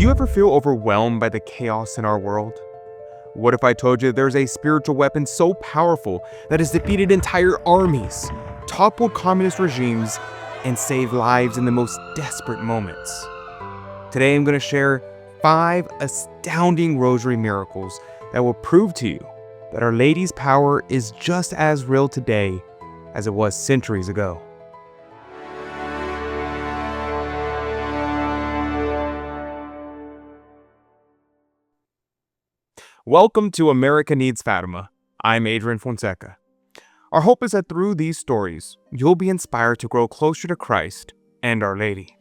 Do you ever feel overwhelmed by the chaos in our world? What if I told you there's a spiritual weapon so powerful that has defeated entire armies, toppled communist regimes, and saved lives in the most desperate moments? Today I'm going to share 5 astounding rosary miracles that will prove to you that Our Lady's power is just as real today as it was centuries ago. Welcome to America Needs Fatima. I'm Adrian Fonseca. Our hope is that through these stories, you'll be inspired to grow closer to Christ and Our Lady.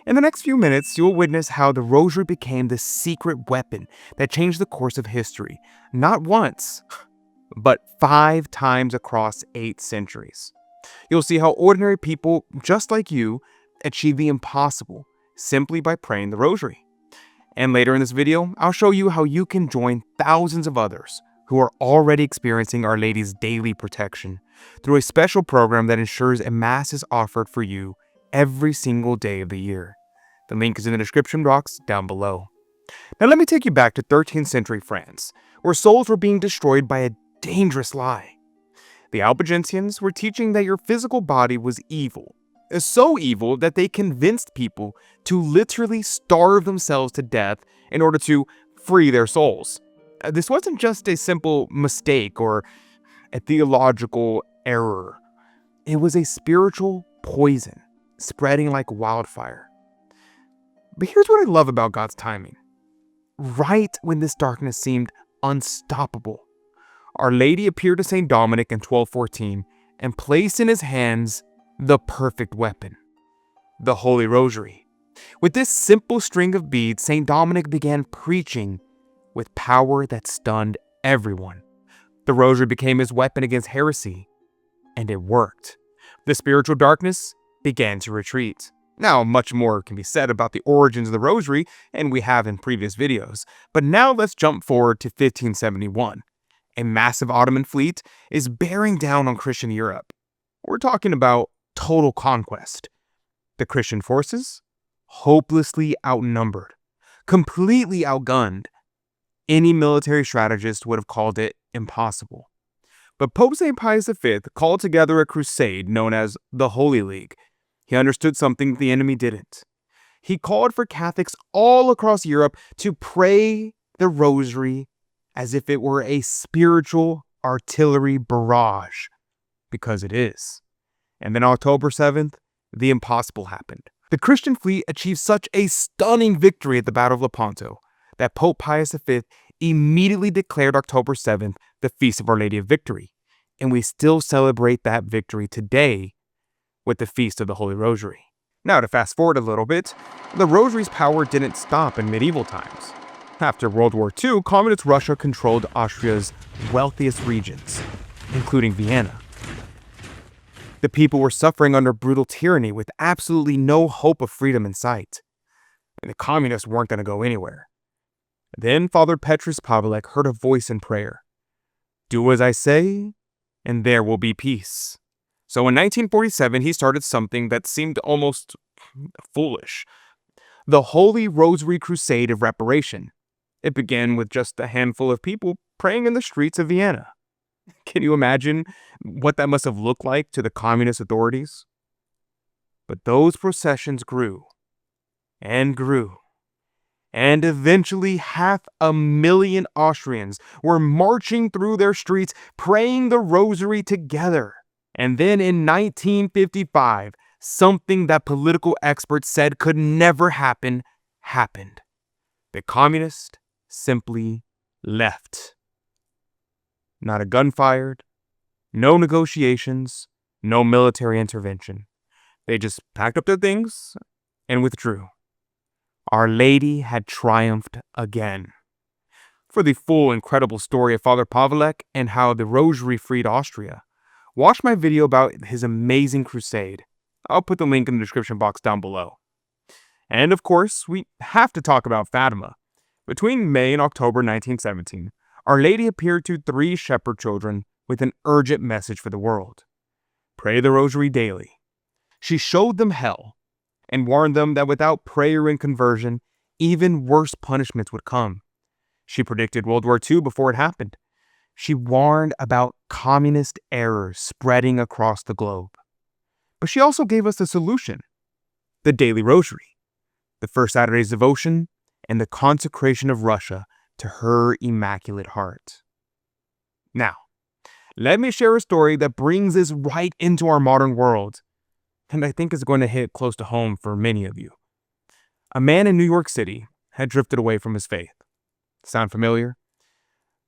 In the next few minutes, you'll witness how the Rosary became the secret weapon that changed the course of history, not once, but 5 times across 8 centuries. You'll see how ordinary people, just like you, achieve the impossible simply by praying the Rosary. And later in this video, I'll show you how you can join thousands of others who are already experiencing Our Lady's daily protection through a special program that ensures a Mass is offered for you every single day of the year. The link is in the description box down below. Now let me take you back to 13th century France, where souls were being destroyed by a dangerous lie. The Albigensians were teaching that your physical body was evil, so evil that they convinced people to literally starve themselves to death in order to free their souls. This wasn't just a simple mistake or a theological error. It was a spiritual poison spreading like wildfire. But here's what I love about God's timing. Right when this darkness seemed unstoppable, Our Lady appeared to St. Dominic in 1214 and placed in his hands the perfect weapon, the Holy Rosary. With this simple string of beads, St. Dominic began preaching with power that stunned everyone. The Rosary became his weapon against heresy, and it worked. The spiritual darkness began to retreat. Now, much more can be said about the origins of the Rosary, and we have in previous videos. But now let's jump forward to 1571. A massive Ottoman fleet is bearing down on Christian Europe. We're talking about total conquest. The Christian forces, hopelessly outnumbered, completely outgunned. Any military strategist would have called it impossible. But Pope St. Pius V called together a crusade known as the Holy League. He understood something the enemy didn't. He called for Catholics all across Europe to pray the Rosary as if it were a spiritual artillery barrage, because it is. And then October 7th, the impossible happened. The Christian fleet achieved such a stunning victory at the Battle of Lepanto that Pope Pius V immediately declared October 7th the Feast of Our Lady of Victory. And we still celebrate that victory today with the Feast of the Holy Rosary. Now, to fast forward a little bit, the Rosary's power didn't stop in medieval times. After World War II, Communist Russia controlled Austria's wealthiest regions, including Vienna. The people were suffering under brutal tyranny with absolutely no hope of freedom in sight. And the communists weren't going to go anywhere. Then Father Petrus Pavelek heard a voice in prayer. Do as I say, and there will be peace. So in 1947, he started something that seemed almost foolish. The Holy Rosary Crusade of Reparation. It began with just a handful of people praying in the streets of Vienna. Can you imagine what that must have looked like to the communist authorities? But those processions grew and grew. And eventually 500,000 Austrians were marching through their streets, praying the Rosary together. And then in 1955, something that political experts said could never happen, happened. The communists simply left. Not a gun fired, no negotiations, no military intervention. They just packed up their things and withdrew. Our Lady had triumphed again. For the full incredible story of Father Pavelek and how the Rosary freed Austria, watch my video about his amazing crusade. I'll put the link in the description box down below. And of course, we have to talk about Fatima. Between May and October 1917, Our Lady appeared to 3 shepherd children with an urgent message for the world. Pray the Rosary daily. She showed them hell and warned them that without prayer and conversion, even worse punishments would come. She predicted World War II before it happened. She warned about communist errors spreading across the globe. But she also gave us the solution: the daily rosary, the first Saturday's devotion, and the consecration of Russia to her immaculate heart. Now, let me share a story that brings us right into our modern world, and I think is going to hit close to home for many of you. A man in New York City had drifted away from his faith. Sound familiar?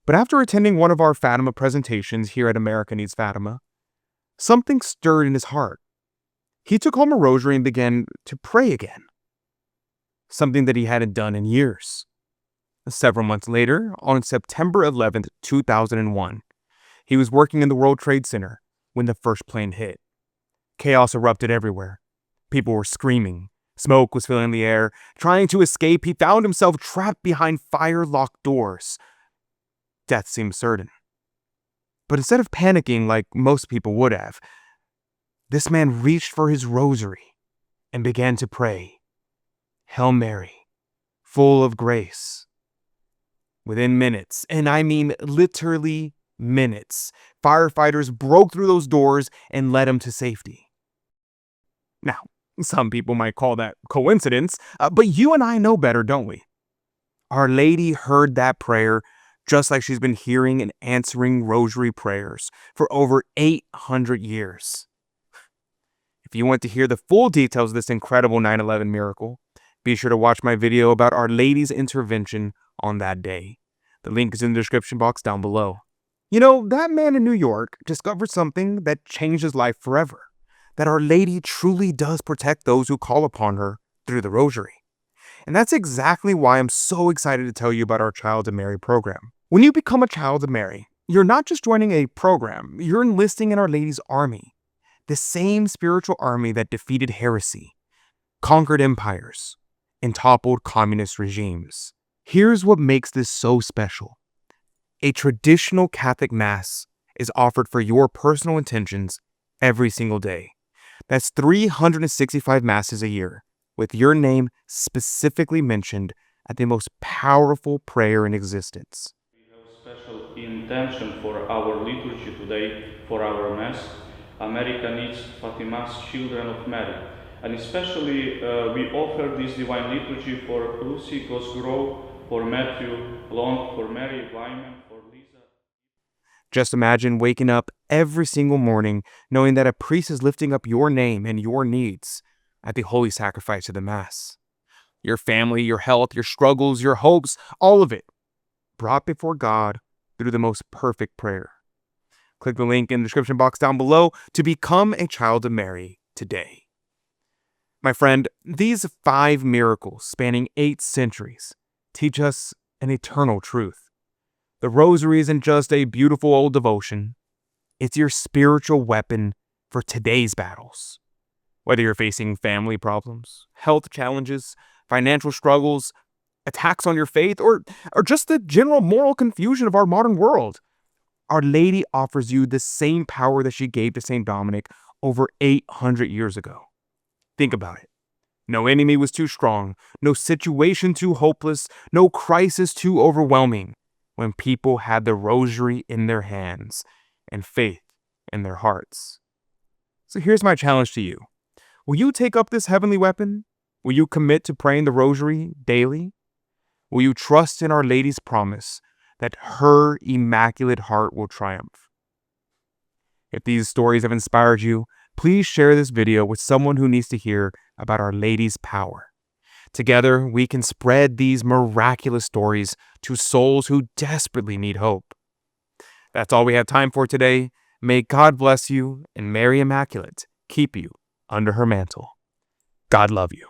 But after attending one of our Fatima presentations here at America Needs Fatima, something stirred in his heart. He took home a rosary and began to pray again, something that he hadn't done in years. Several months later, on September 11th, 2001, he was working in the World Trade Center when the first plane hit. Chaos erupted everywhere. People were screaming. Smoke was filling the air. Trying to escape, he found himself trapped behind fire-locked doors. Death seemed certain. But instead of panicking like most people would have, this man reached for his rosary and began to pray, "Hail Mary, full of grace." Within minutes, and I mean literally minutes, firefighters broke through those doors and led him to safety. Now, some people might call that coincidence, but you and I know better, don't we? Our Lady heard that prayer just like she's been hearing and answering rosary prayers for over 800 years. If you want to hear the full details of this incredible 9/11 miracle, be sure to watch my video about Our Lady's intervention on that day. The link is in the description box down below. You know, that man in New York discovered something that changed his life forever: that Our Lady truly does protect those who call upon her through the rosary. And that's exactly why I'm so excited to tell you about our Child of Mary program. When you become a Child of Mary, you're not just joining a program, you're enlisting in Our Lady's army. The same spiritual army that defeated heresy, conquered empires, and toppled communist regimes. Here's what makes this so special. A traditional Catholic Mass is offered for your personal intentions every single day. That's 365 Masses a year, with your name specifically mentioned at the most powerful prayer in existence. We have special intention for our liturgy today, for our Mass. America Needs Fatima's Children of Mary. And especially we offer this Divine Liturgy for Lucy Cosgrove, for Matthew Long, for Mary Wyman, for Lisa. Just imagine waking up every single morning knowing that a priest is lifting up your name and your needs at the holy sacrifice of the Mass. Your family, your health, your struggles, your hopes, all of it brought before God through the most perfect prayer. Click the link in the description box down below to become a Child of Mary today. My friend, these 5 miracles spanning 8 centuries teach us an eternal truth. The rosary isn't just a beautiful old devotion. It's your spiritual weapon for today's battles. Whether you're facing family problems, health challenges, financial struggles, attacks on your faith, or just the general moral confusion of our modern world, Our Lady offers you the same power that she gave to St. Dominic over 800 years ago. Think about it. No enemy was too strong, no situation too hopeless, no crisis too overwhelming when people had the rosary in their hands and faith in their hearts. So here's my challenge to you. Will you take up this heavenly weapon? Will you commit to praying the rosary daily? Will you trust in Our Lady's promise that her immaculate heart will triumph? If these stories have inspired you, please share this video with someone who needs to hear about Our Lady's power. Together, we can spread these miraculous stories to souls who desperately need hope. That's all we have time for today. May God bless you and Mary Immaculate keep you under her mantle. God love you.